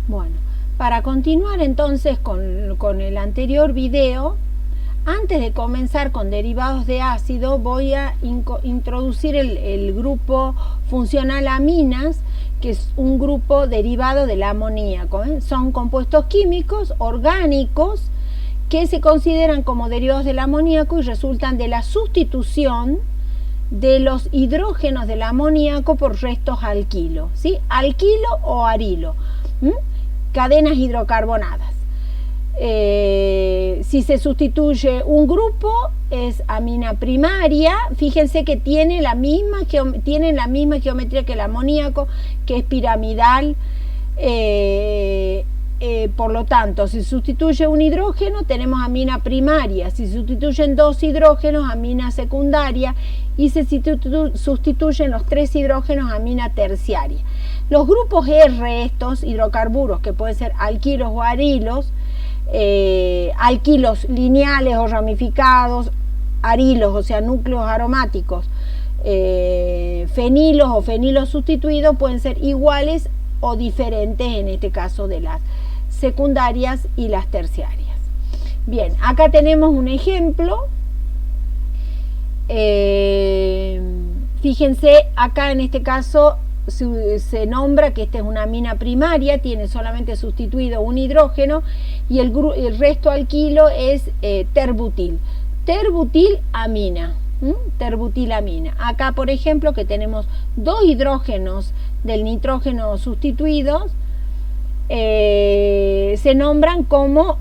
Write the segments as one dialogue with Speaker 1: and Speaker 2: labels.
Speaker 1: Bueno, para continuar entonces con el anterior video, antes de comenzar con derivados de ácido, voy a introducir el grupo funcional aminas, que es un grupo derivado del amoníaco. Son compuestos químicos orgánicos que se consideran como derivados del amoníaco y resultan de la sustitución de los hidrógenos del amoníaco por restos alquilo, ¿sí? Alquilo o arilo, cadenas hidrocarbonadas. Si se sustituye un grupo es amina primaria. Fíjense que tiene la misma geometría que el amoníaco, que es piramidal. Por lo tanto, si sustituye un hidrógeno tenemos amina primaria, si sustituyen dos hidrógenos amina secundaria, y se sustituyen los tres hidrógenos amina terciaria. Los grupos R, estos hidrocarburos que pueden ser alquilos o arilos, alquilos lineales o ramificados, arilos, o sea, núcleos aromáticos, fenilos o fenilos sustituidos, pueden ser iguales o diferentes, en este caso de las secundarias y las terciarias. Bien, acá tenemos un ejemplo. Fíjense, acá en este caso se nombra que esta es una amina primaria, tiene solamente sustituido un hidrógeno, y el resto alquilo es terbutilamina. Terbutilamina. Acá, por ejemplo, que tenemos dos hidrógenos del nitrógeno sustituidos, se nombran como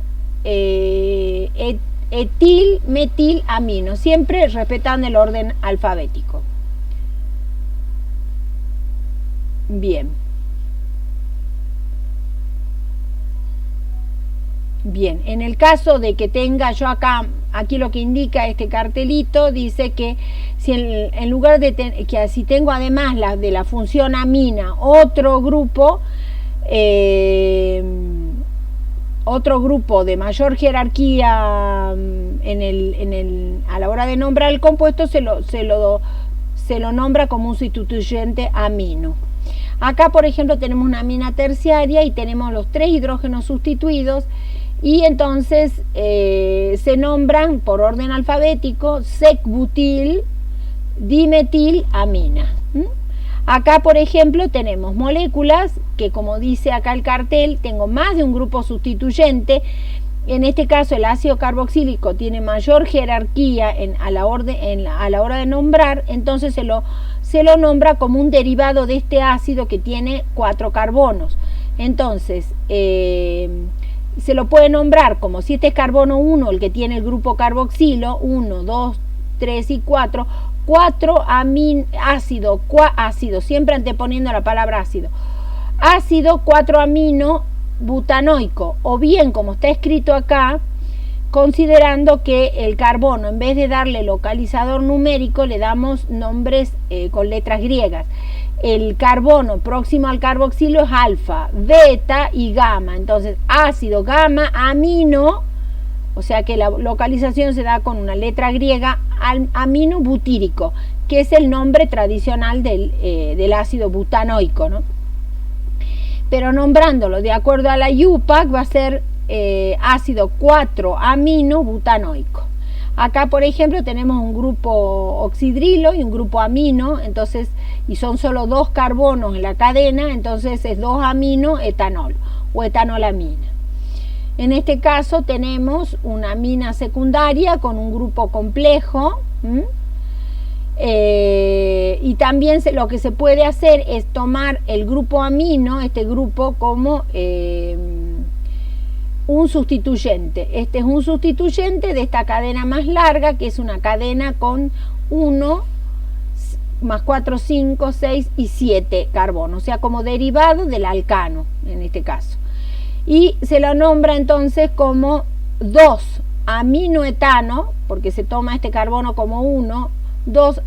Speaker 1: etilmetilamino, siempre respetando el orden alfabético. Bien. Bien, en el caso de que tenga yo aquí lo que indica este cartelito, dice que si en lugar de que si tengo además de la función amina otro grupo de mayor jerarquía a la hora de nombrar el compuesto, se lo nombra como un sustituyente amino. Acá, por ejemplo, tenemos una amina terciaria y tenemos los tres hidrógenos sustituidos, y entonces se nombran por orden alfabético sec-butil dimetilamina. Acá, por ejemplo, tenemos moléculas que, como dice acá el cartel, tengo más de un grupo sustituyente. En este caso, el ácido carboxílico tiene mayor jerarquía a la hora de nombrar, entonces se lo nombra como un derivado de este ácido que tiene 4 carbonos. Entonces, se lo puede nombrar como, si este es carbono 1, el que tiene el grupo carboxilo, 1, 2, 3 y 4, 4 ácido, siempre anteponiendo la palabra ácido 4 amino butanoico, o bien, como está escrito acá, considerando que el carbono, en vez de darle localizador numérico, le damos nombres con letras griegas. El carbono próximo al carboxilo es alfa, beta y gamma. Entonces, ácido, gamma, amino, o sea que la localización se da con una letra griega, amino butírico, que es el nombre tradicional del ácido butanoico, ¿no? Pero nombrándolo de acuerdo a la IUPAC va a ser ácido 4 amino butanoico. Acá, por ejemplo, tenemos un grupo oxidrilo y un grupo amino, entonces, y son solo 2 carbonos en la cadena, entonces es 2 amino etanol o etanolamina. En este caso tenemos una amina secundaria con un grupo complejo, y también lo que se puede hacer es tomar el grupo amino, este grupo, como un sustituyente. Este es un sustituyente de esta cadena más larga, que es una cadena con 1 más 4, 5, 6 y 7 carbonos, o sea, como derivado del alcano en este caso. Y se lo nombra entonces como 2 aminoetano, porque se toma este carbono como 1, 2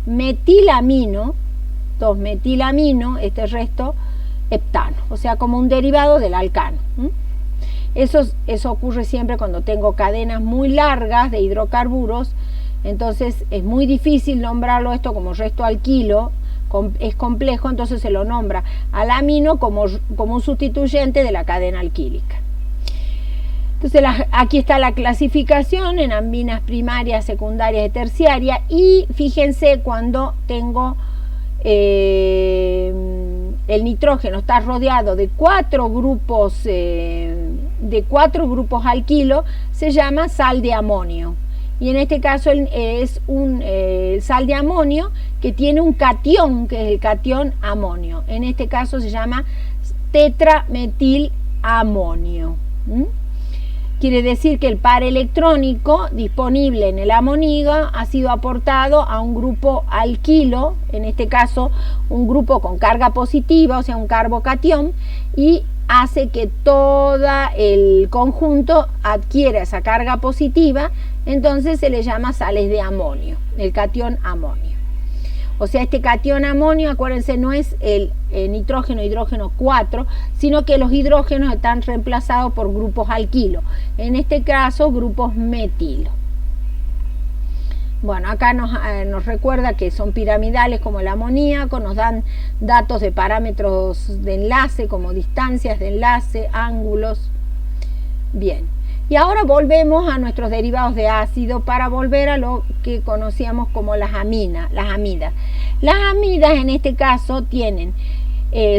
Speaker 1: metilamino, este resto heptano, o sea, como un derivado del alcano. Eso ocurre siempre cuando tengo cadenas muy largas de hidrocarburos, entonces es muy difícil nombrarlo esto como resto alquilo, es complejo, entonces se lo nombra al amino como un sustituyente de la cadena alquílica. Entonces aquí está la clasificación en aminas primarias, secundarias y terciarias, y fíjense cuando tengo el nitrógeno está rodeado de cuatro grupos alquilo, se llama sal de amonio. Y en este caso es un sal de amonio que tiene un catión, que es el catión amonio. En este caso se llama tetrametilamonio. Quiere decir que el par electrónico disponible en el amonio ha sido aportado a un grupo alquilo, en este caso un grupo con carga positiva, o sea un carbocatión, y hace que todo el conjunto adquiera esa carga positiva, entonces se le llama sales de amonio, el catión amonio. O sea, este catión amonio, acuérdense, no es el nitrógeno, hidrógeno 4, sino que los hidrógenos están reemplazados por grupos alquilo. En este caso, grupos metilo. Bueno, acá nos recuerda que son piramidales como el amoníaco, nos dan datos de parámetros de enlace, como distancias de enlace, ángulos. Bien. Y ahora volvemos a nuestros derivados de ácido para volver a lo que conocíamos como las amidas. Las amidas en este caso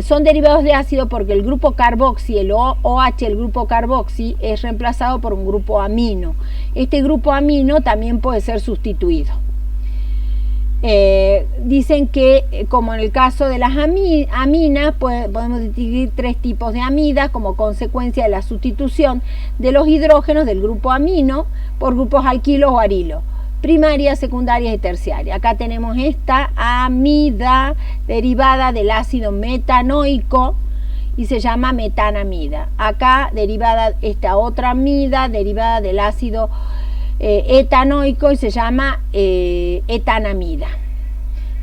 Speaker 1: son derivados de ácido porque el grupo carboxi, el OH, el grupo carboxi, es reemplazado por un grupo amino. Este grupo amino también puede ser sustituido. Dicen que, como en el caso de las aminas, podemos distinguir tres tipos de amidas como consecuencia de la sustitución de los hidrógenos del grupo amino por grupos alquilos o arilos, primarias, secundarias y terciarias. Acá tenemos esta amida derivada del ácido metanoico y se llama metanamida. Acá derivada esta otra amida derivada del ácido etanoico y se llama etanamida.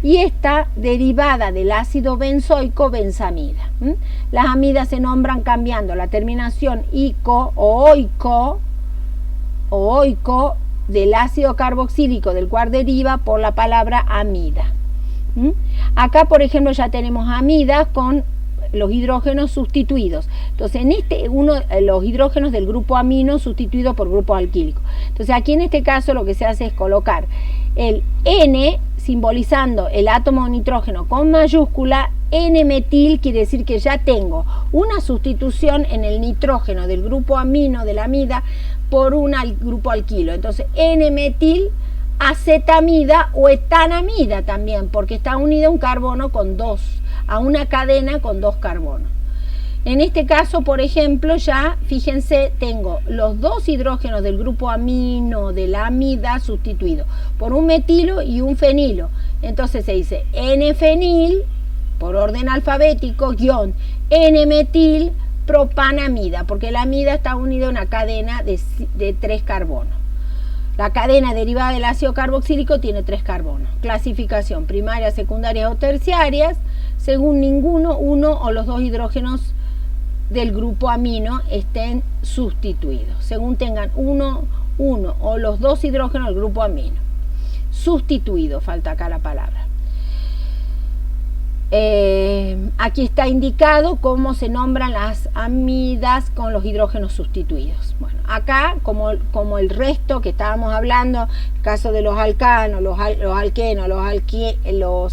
Speaker 1: Y esta derivada del ácido benzoico, benzamida. Las amidas se nombran cambiando la terminación ico o oico del ácido carboxílico del cual deriva por la palabra amida. Acá, por ejemplo, ya tenemos amidas con los hidrógenos sustituidos. Entonces, los hidrógenos del grupo amino sustituidos por grupos alquílicos. Entonces, aquí en este caso lo que se hace es colocar el N simbolizando el átomo de nitrógeno con mayúscula. N-metil quiere decir que ya tengo una sustitución en el nitrógeno del grupo amino de la amida por un grupo alquilo. Entonces, N-metil acetamida o etanamida también, porque está unida a un carbono a una cadena con dos carbonos. En este caso, por ejemplo, ya fíjense, tengo los dos hidrógenos del grupo amino de la amida sustituidos por un metilo y un fenilo. Entonces se dice N-fenil por orden alfabético guión N-metil propanamida, porque la amida está unida a una cadena de 3 carbonos. La cadena derivada del ácido carboxílico tiene 3 carbonos. Clasificación: primarias, secundarias o terciarias, según uno o los dos hidrógenos del grupo amino estén sustituidos. Según tengan uno o los dos hidrógenos del grupo amino. Sustituido, falta acá la palabra. Aquí está indicado cómo se nombran las amidas con los hidrógenos sustituidos. Bueno, acá como el resto que estábamos hablando, el caso de los alcanos, los alquenos, los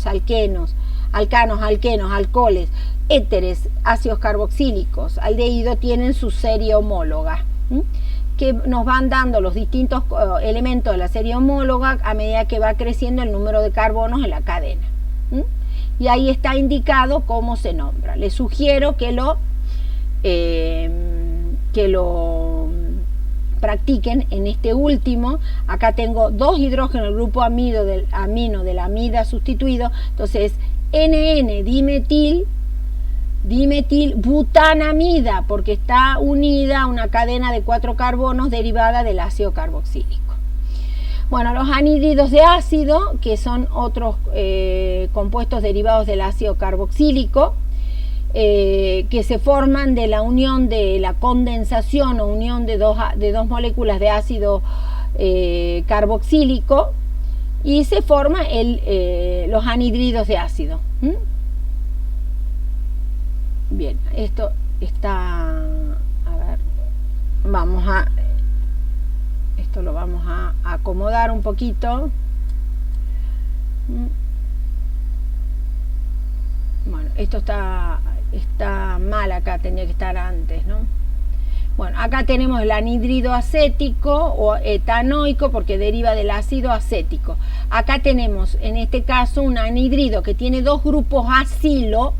Speaker 1: alquenos, alcoholes, éteres, ácidos carboxílicos, aldehído, tienen su serie homóloga, que nos van dando los distintos elementos de la serie homóloga a medida que va creciendo el número de carbonos en la cadena. Y ahí está indicado cómo se nombra. Les sugiero que lo practiquen en este último. Acá tengo dos hidrógenos del grupo amino de la amida sustituido. Entonces, NN dimetil butanamida, porque está unida a una cadena de 4 carbonos derivada del ácido carboxílico. Bueno, los anhídridos de ácido, que son otros compuestos derivados del ácido carboxílico, que se forman de la unión de la condensación o unión de dos moléculas de ácido carboxílico, y se forma los anhídridos de ácido. Bien, esto está, a ver, esto lo vamos a acomodar un poquito. Bueno, esto está mal acá, tenía que estar antes, ¿no? Bueno, acá tenemos el anhídrido acético o etanoico porque deriva del ácido acético. Acá tenemos, en este caso, un anhídrido que tiene dos grupos acilo.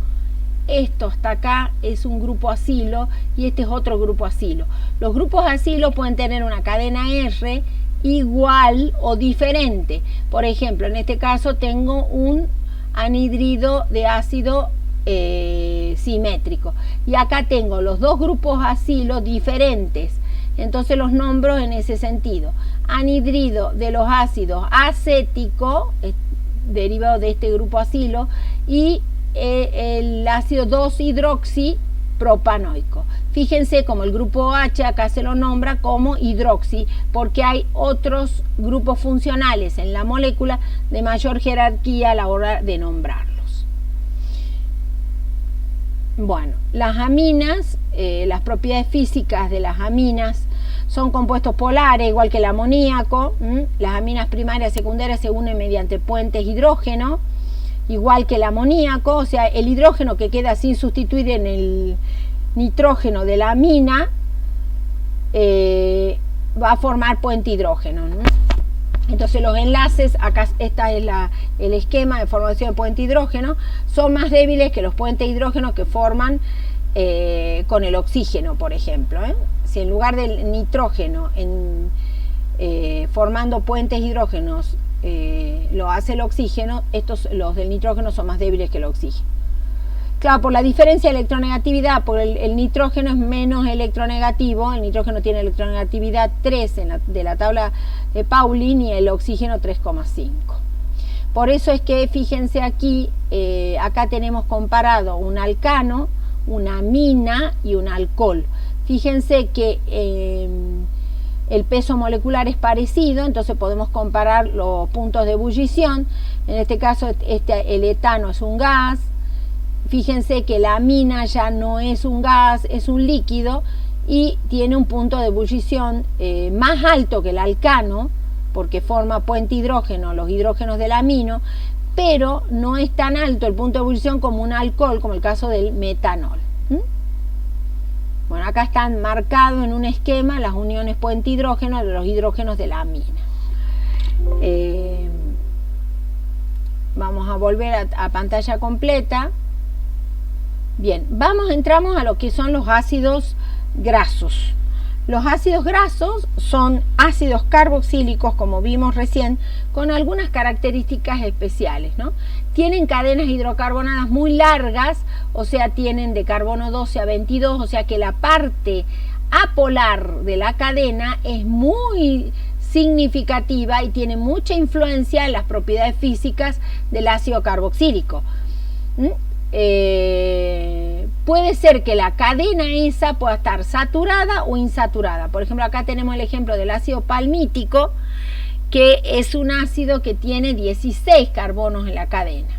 Speaker 1: Esto hasta acá es un grupo acilo y este es otro grupo acilo. Los grupos acilo pueden tener una cadena R igual o diferente. Por ejemplo, en este caso tengo un anhídrido de ácido simétrico y acá tengo los dos grupos acilo diferentes, entonces los nombro en ese sentido. Anhídrido de los ácidos acético, derivado de este grupo acilo, y el ácido 2-hidroxipropanoico. Fíjense como el grupo H acá se lo nombra como hidroxi porque hay otros grupos funcionales en la molécula de mayor jerarquía a la hora de nombrarlos. Bueno, las aminas, las propiedades físicas de las aminas son compuestos polares, igual que el amoníaco. Las aminas primarias y secundarias se unen mediante puentes hidrógeno, igual que el amoníaco, o sea, el hidrógeno que queda sin sustituir en el nitrógeno de la amina va a formar puente hidrógeno, ¿no? Entonces los enlaces, acá está es el esquema de formación de puente hidrógeno, son más débiles que los puentes hidrógenos que forman con el oxígeno, por ejemplo. Si en lugar del nitrógeno formando puentes hidrógenos lo hace el oxígeno, los del nitrógeno son más débiles que el oxígeno. Claro, por la diferencia de electronegatividad, por el nitrógeno es menos electronegativo, el nitrógeno tiene electronegatividad 3 de la tabla de Pauling y el oxígeno 3,5. Por eso es que fíjense aquí, acá tenemos comparado un alcano, una amina y un alcohol. Fíjense que el peso molecular es parecido, entonces podemos comparar los puntos de ebullición. En este caso el etano es un gas. Fíjense que la amina ya no es un gas, es un líquido y tiene un punto de ebullición más alto que el alcano, porque forma puente hidrógeno, los hidrógenos del amino, pero no es tan alto el punto de ebullición como un alcohol, como el caso del metanol. Bueno, acá están marcados en un esquema las uniones puente hidrógeno de los hidrógenos de la amina. Vamos a volver a pantalla completa. Bien, entramos a lo que son los ácidos grasos. Los ácidos grasos son ácidos carboxílicos, como vimos recién, con algunas características especiales, ¿no? Tienen cadenas hidrocarbonadas muy largas, o sea, tienen de carbono 12 a 22, o sea que la parte apolar de la cadena es muy significativa y tiene mucha influencia en las propiedades físicas del ácido carboxílico. Puede ser que la cadena esa pueda estar saturada o insaturada. Por ejemplo, acá tenemos el ejemplo del ácido palmítico, que es un ácido que tiene 16 carbonos en la cadena.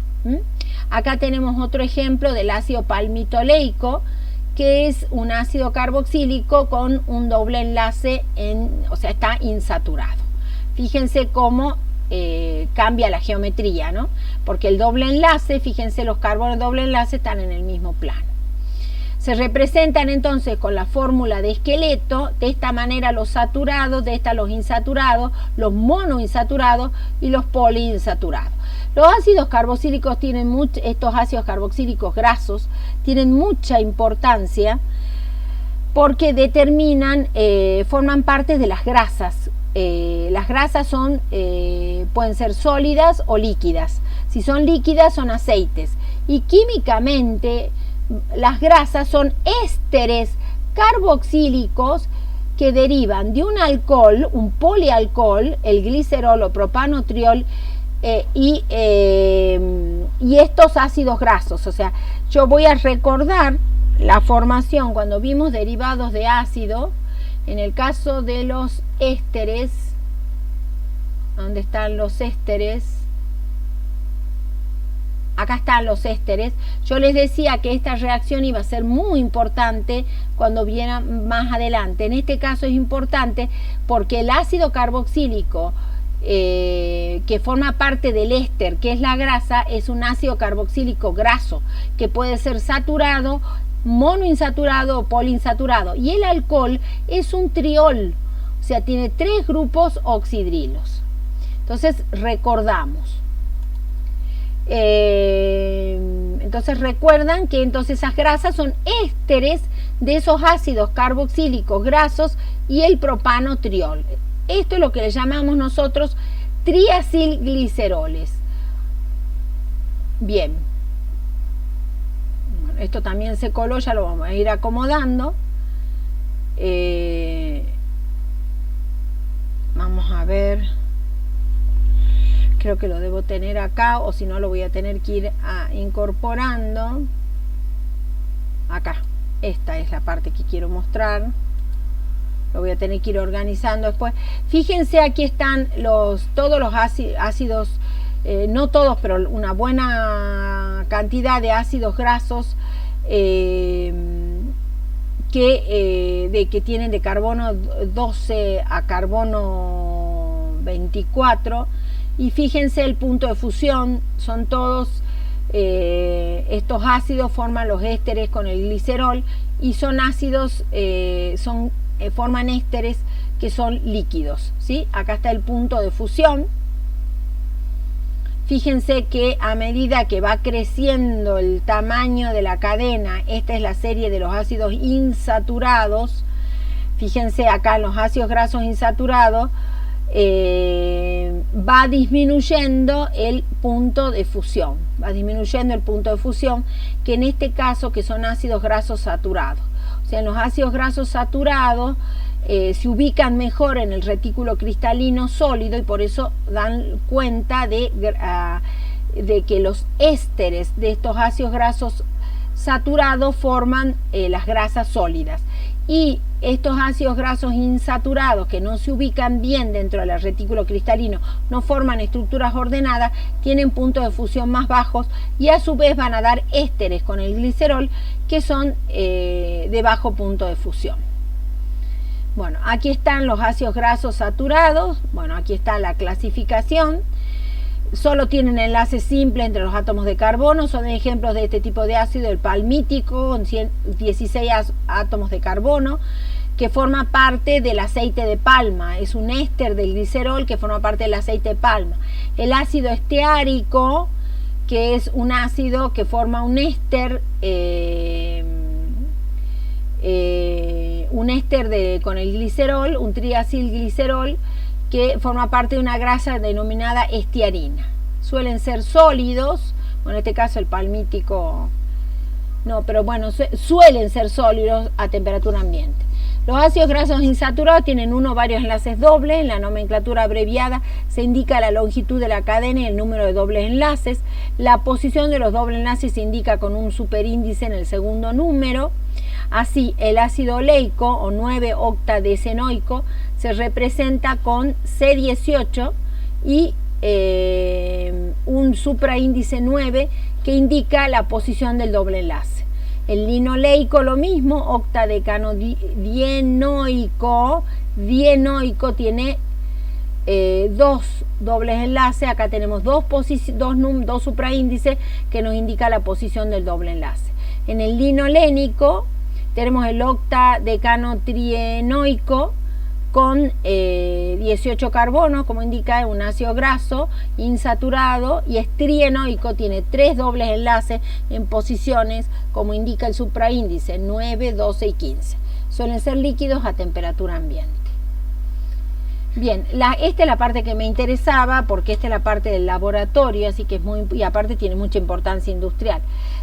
Speaker 1: Acá tenemos otro ejemplo del ácido palmitoleico, que es un ácido carboxílico con un doble enlace, o sea, está insaturado. Fíjense cómo cambia la geometría, ¿no? Porque el doble enlace, fíjense, los carbonos doble enlace están en el mismo plano. Se representan entonces con la fórmula de esqueleto, de esta manera los saturados, de esta los insaturados, los monoinsaturados y los poliinsaturados. Los ácidos carboxílicos estos ácidos carboxílicos grasos tienen mucha importancia porque forman parte de las grasas. Las grasas pueden ser sólidas o líquidas. Si son líquidas son aceites. Y químicamente las grasas son ésteres carboxílicos que derivan de un alcohol, un polialcohol, el glicerol o propanotriol, y estos ácidos grasos. O sea, yo voy a recordar la formación cuando vimos derivados de ácido. En el caso de los ésteres, ¿Dónde están los ésteres? Acá están los ésteres. Yo les decía que esta reacción iba a ser muy importante cuando viera más adelante. En este caso es importante porque el ácido carboxílico que forma parte del éster, que es la grasa, es un ácido carboxílico graso que puede ser saturado, monoinsaturado o poliinsaturado. Y el alcohol es un triol, o sea, tiene 3 grupos oxidrilos. Entonces recordamos. Entonces recuerdan que entonces esas grasas son ésteres de esos ácidos carboxílicos grasos y el propano triol. Esto es lo que le llamamos nosotros triacilgliceroles. Bien. Bueno, esto también se coló, ya lo vamos a ir acomodando. Vamos a ver. Creo que lo debo tener acá, o si no lo voy a tener que ir incorporando. Acá. Esta es la parte que quiero mostrar. Lo voy a tener que ir organizando después. Fíjense, aquí están todos los ácidos, no todos, pero una buena cantidad de ácidos grasos que tienen de carbono 12 a carbono 24. Y fíjense el punto de fusión, son todos estos ácidos forman los ésteres con el glicerol y son ácidos, forman ésteres que son líquidos, ¿sí? Acá está el punto de fusión. Fíjense que a medida que va creciendo el tamaño de la cadena, esta es la serie de los ácidos insaturados. Fíjense acá en los ácidos grasos insaturados, va disminuyendo el punto de fusión, que en este caso que son ácidos grasos saturados. O sea, en los ácidos grasos saturados se ubican mejor en el retículo cristalino sólido y por eso dan cuenta de que los ésteres de estos ácidos grasos saturados forman las grasas sólidas. Y estos ácidos grasos insaturados que no se ubican bien dentro del retículo cristalino, no forman estructuras ordenadas, tienen puntos de fusión más bajos y a su vez van a dar ésteres con el glicerol que son de bajo punto de fusión. Bueno, aquí están los ácidos grasos saturados. Bueno, aquí está la clasificación. Solo tienen enlaces simples entre los átomos de carbono. Son ejemplos de este tipo de ácido, el palmítico, con 16 átomos de carbono, que forma parte del aceite de palma. Es un éster del glicerol que forma parte del aceite de palma. El ácido esteárico, que es un ácido que forma un éster, con el glicerol, un triacilglicerol, que forma parte de una grasa denominada estiarina. Suelen ser sólidos, bueno, en este caso el palmítico no, pero bueno, suelen ser sólidos a temperatura ambiente. Los ácidos grasos insaturados tienen uno o varios enlaces dobles. En la nomenclatura abreviada se indica la longitud de la cadena y el número de dobles enlaces. La posición de los dobles enlaces se indica con un superíndice en el segundo número. Así, el ácido oleico o 9-octadecenoico se representa con C18 y un supraíndice 9 que indica la posición del doble enlace. El linoleico lo mismo, octadecanodienoico, dienoico tiene dos dobles enlaces. Acá tenemos dos supraíndices que nos indica la posición del doble enlace. En el linolénico tenemos el octadecanotrienoico con 18 carbonos, como indica, un ácido graso insaturado, y estrienoico tiene 3 dobles enlaces en posiciones, como indica el supraíndice 9, 12 y 15. Suelen ser líquidos a temperatura ambiente. Bien, esta es la parte que me interesaba, porque esta es la parte del laboratorio, así que es y aparte tiene mucha importancia industrial.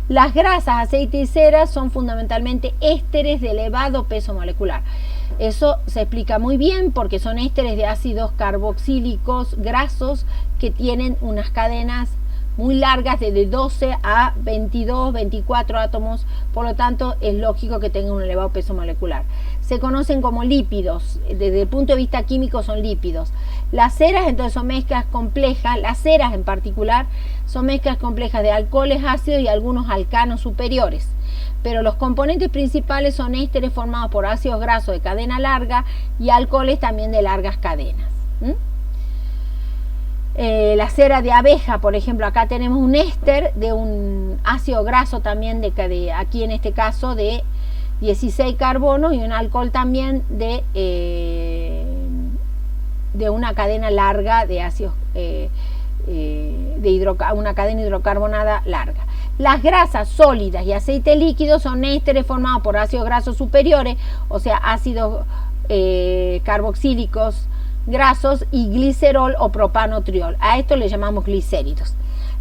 Speaker 1: Las grasas, aceites y ceras son fundamentalmente ésteres de elevado peso molecular. Eso se explica muy bien porque son ésteres de ácidos carboxílicos grasos que tienen unas cadenas muy largas, de 12 a 22, 24 átomos, por lo tanto es lógico que tengan un elevado peso molecular. Se conocen como lípidos, desde el punto de vista químico son lípidos. Las ceras entonces son mezclas complejas, las ceras en particular son mezclas complejas de alcoholes ácidos y algunos alcanos superiores, pero los componentes principales son ésteres formados por ácidos grasos de cadena larga y alcoholes también de largas cadenas. La cera de abeja, por ejemplo, acá tenemos un éster de un ácido graso también de aquí en este caso de 16 carbonos y un alcohol también de una cadena larga de ácidos, una cadena hidrocarbonada larga. Las grasas sólidas y aceite líquido son ésteres formados por ácidos grasos superiores, o sea, ácidos carboxílicos grasos y glicerol o propanotriol. A esto le llamamos glicéridos.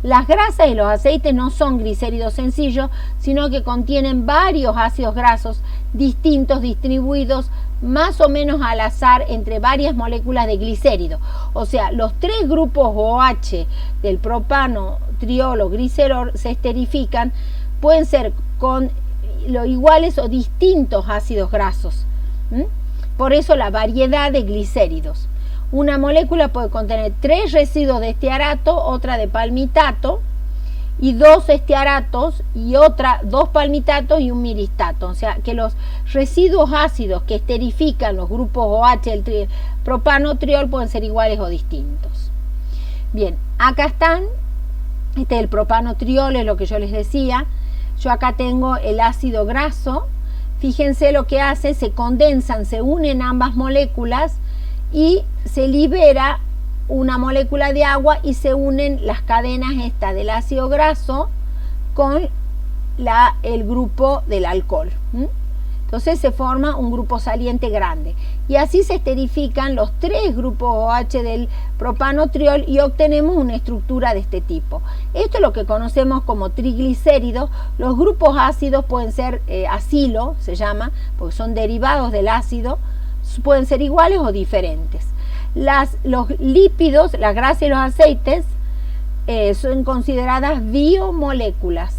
Speaker 1: Las grasas y los aceites no son glicéridos sencillos, sino que contienen varios ácidos grasos distintos distribuidos más o menos al azar entre varias moléculas de glicérido. O sea, los tres grupos OH del propano, triol o glicerol se esterifican, pueden ser con iguales o distintos ácidos grasos. Por eso la variedad de glicéridos. Una molécula puede contener 3 residuos de estearato, otra de palmitato, y 2 estearatos, y otra 2 palmitatos y un miristato. O sea que los residuos ácidos que esterifican los grupos OH, el propano, triol, pueden ser iguales o distintos. Bien, acá están, este es el propano triol, es lo que yo les decía. Yo acá tengo el ácido graso. Fíjense lo que hace, se condensan, se unen ambas moléculas y se libera una molécula de agua y se unen las cadenas esta del ácido graso con el grupo del alcohol. Entonces se forma un grupo saliente grande y así se esterifican los 3 grupos OH del propanotriol y obtenemos una estructura de este tipo. Esto es lo que conocemos como triglicéridos. Los grupos ácidos pueden ser acilo, se llama, porque son derivados del ácido, pueden ser iguales o diferentes. Los lípidos, las grasas y los aceites son consideradas biomoléculas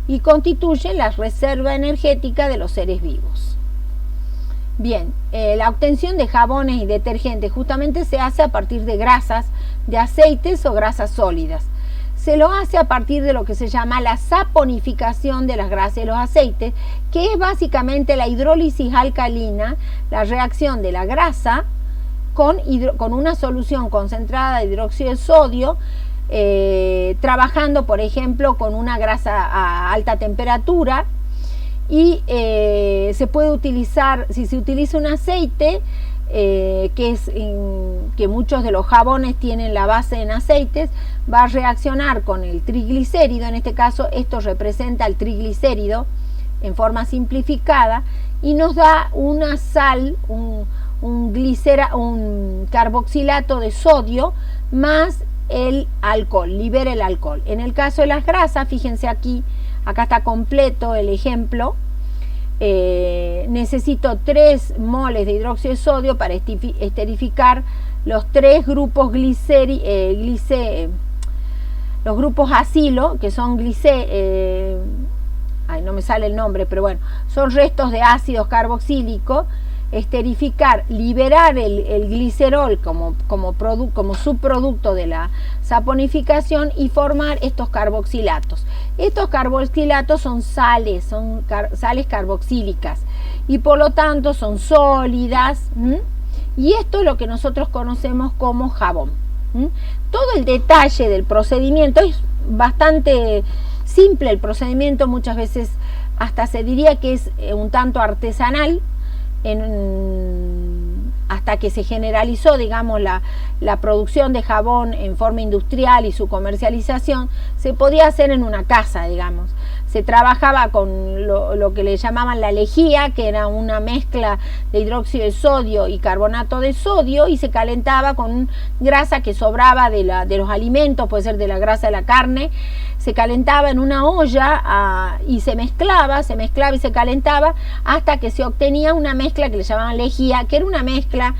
Speaker 1: y constituyen la reserva energética de los seres vivos. Bien, la obtención de jabones y detergentes justamente se hace a partir de grasas, de aceites o grasas sólidas. Se lo hace a partir de lo que se llama la saponificación de las grasas y los aceites, que es básicamente la hidrólisis alcalina, la reacción de la grasa con una solución concentrada de hidróxido de sodio, trabajando por ejemplo con una grasa a alta temperatura, y se puede utilizar, si se utiliza un aceite, que muchos de los jabones tienen la base en aceites, va a reaccionar con el triglicérido. En este caso esto representa el triglicérido en forma simplificada y nos da una sal, un carboxilato de sodio más el alcohol, libera el alcohol. En el caso de las grasas, fíjense aquí, acá está completo el ejemplo. Necesito 3 moles de hidróxido de sodio para esterificar los 3 grupos los grupos acilo, que son no me sale el nombre, pero bueno, son restos de ácidos carboxílicos. Esterificar, liberar el glicerol como subproducto de la saponificación y formar estos carboxilatos. Estos carboxilatos son sales carboxílicas y por lo tanto son sólidas, y esto es lo que nosotros conocemos como jabón. Todo el detalle del procedimiento es bastante simple. El procedimiento muchas veces hasta se diría que es un tanto artesanal, hasta que se generalizó, digamos, la producción de jabón en forma industrial y su comercialización, se podía hacer en una casa, digamos. Se trabajaba con lo que le llamaban la lejía, que era una mezcla de hidróxido de sodio y carbonato de sodio, y se calentaba con grasa que sobraba de los alimentos, puede ser de la grasa de la carne. Se calentaba en una olla y se mezclaba y se calentaba hasta que se obtenía una mezcla que le llamaban lejía, que era una mezcla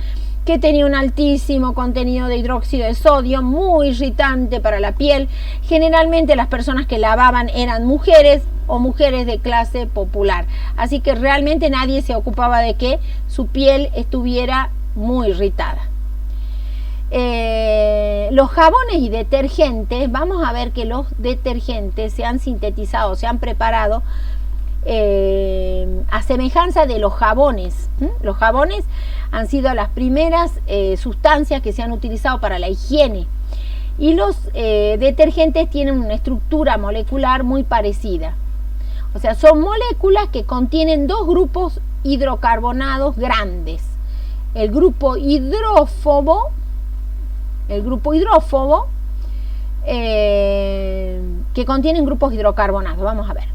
Speaker 1: que tenía un altísimo contenido de hidróxido de sodio, muy irritante para la piel. Generalmente las personas que lavaban eran mujeres o mujeres de clase popular, así que realmente nadie se ocupaba de que su piel estuviera muy irritada. Los jabones y detergentes, vamos a ver que los detergentes se han sintetizado, se han preparado a semejanza de los jabones. Los jabones han sido las primeras sustancias que se han utilizado para la higiene, y los detergentes tienen una estructura molecular muy parecida. O sea, son moléculas que contienen dos grupos hidrocarbonados grandes. El grupo hidrófobo, que contienen grupos hidrocarbonados. Vamos a ver.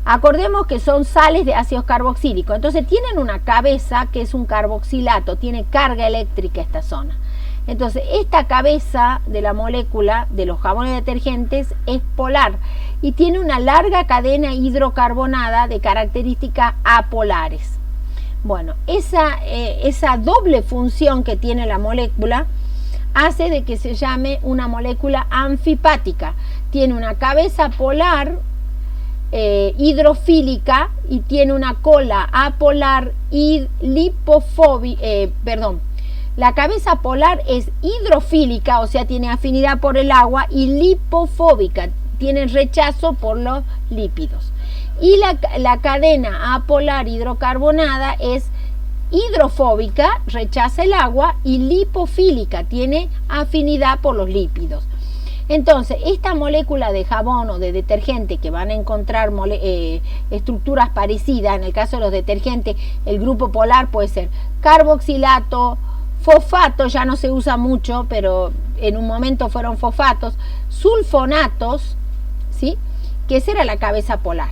Speaker 1: Acordemos que son sales de ácidos carboxílicos. Entonces tienen una cabeza que es un carboxilato, tiene carga eléctrica esta zona. Entonces esta cabeza de la molécula de los jabones detergentes es polar y tiene una larga cadena hidrocarbonada de características apolares. Bueno, esa doble función que tiene la molécula hace de que se llame una molécula anfipática. Tiene una cabeza polar hidrofílica y tiene una cola apolar y lipofóbica, la cabeza polar es hidrofílica, o sea, tiene afinidad por el agua, y lipofóbica, tiene rechazo por los lípidos. Y la cadena apolar hidrocarbonada es hidrofóbica, rechaza el agua, y lipofílica, tiene afinidad por los lípidos. Entonces, esta molécula de jabón o de detergente, que van a encontrar estructuras parecidas, en el caso de los detergentes, el grupo polar puede ser carboxilato, fosfato, ya no se usa mucho, pero en un momento fueron fosfatos, sulfonatos, ¿sí? Que esa era la cabeza polar.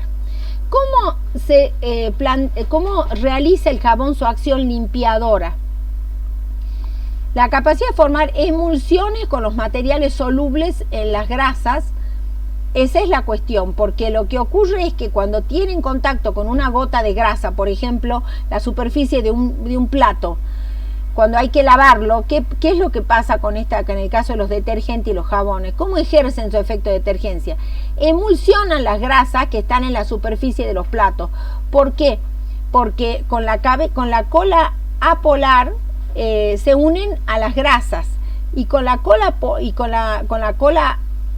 Speaker 1: ¿Cómo realiza el jabón su acción limpiadora? La capacidad de formar emulsiones con los materiales solubles en las grasas, esa es la cuestión, porque lo que ocurre es que cuando tienen contacto con una gota de grasa, por ejemplo, la superficie de un plato, cuando hay que lavarlo, ¿qué es lo que pasa con en el caso de los detergentes y los jabones? ¿Cómo ejercen su efecto de detergencia? Emulsionan las grasas que están en la superficie de los platos. ¿Por qué? Porque con la cola apolar se unen a las grasas, y con la cola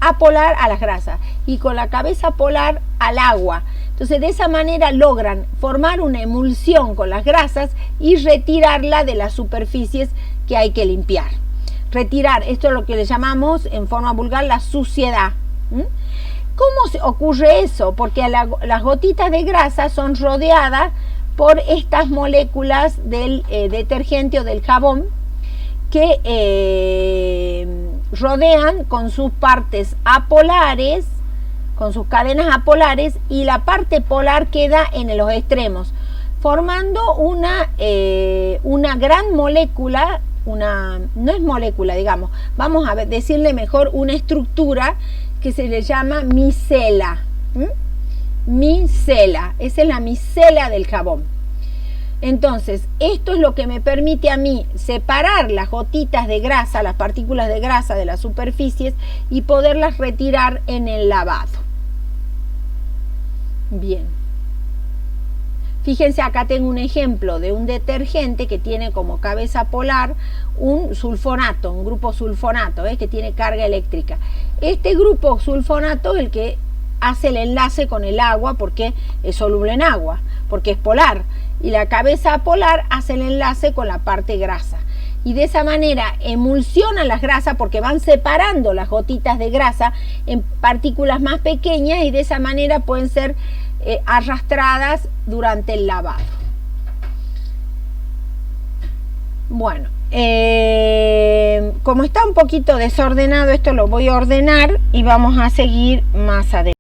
Speaker 1: apolar a las grasas, y con la cabeza polar al agua. Entonces de esa manera logran formar una emulsión con las grasas y retirarla de las superficies que hay que limpiar. Retirar, esto es lo que le llamamos en forma vulgar la suciedad. ¿Cómo ocurre eso? Porque las gotitas de grasa son rodeadas por estas moléculas del detergente o del jabón, que rodean con sus partes apolares, con sus cadenas apolares, y la parte polar queda en los extremos, formando una gran molécula, no es molécula, digamos, vamos a decirle mejor una estructura que se le llama micela. Micela, esa es la micela del jabón. Entonces, esto es lo que me permite a mí separar las gotitas de grasa, las partículas de grasa de las superficies, y poderlas retirar en el lavado. Bien. Fíjense, acá tengo un ejemplo de un detergente que tiene como cabeza polar un sulfonato, un grupo sulfonato, que tiene carga eléctrica. Este grupo sulfonato es el que hace el enlace con el agua, porque es soluble en agua, porque es polar, y la cabeza polar hace el enlace con la parte grasa, y de esa manera emulsionan las grasas, porque van separando las gotitas de grasa en partículas más pequeñas, y de esa manera pueden ser arrastradas durante el lavado. Bueno, como está un poquito desordenado, esto lo voy a ordenar y vamos a seguir más adelante.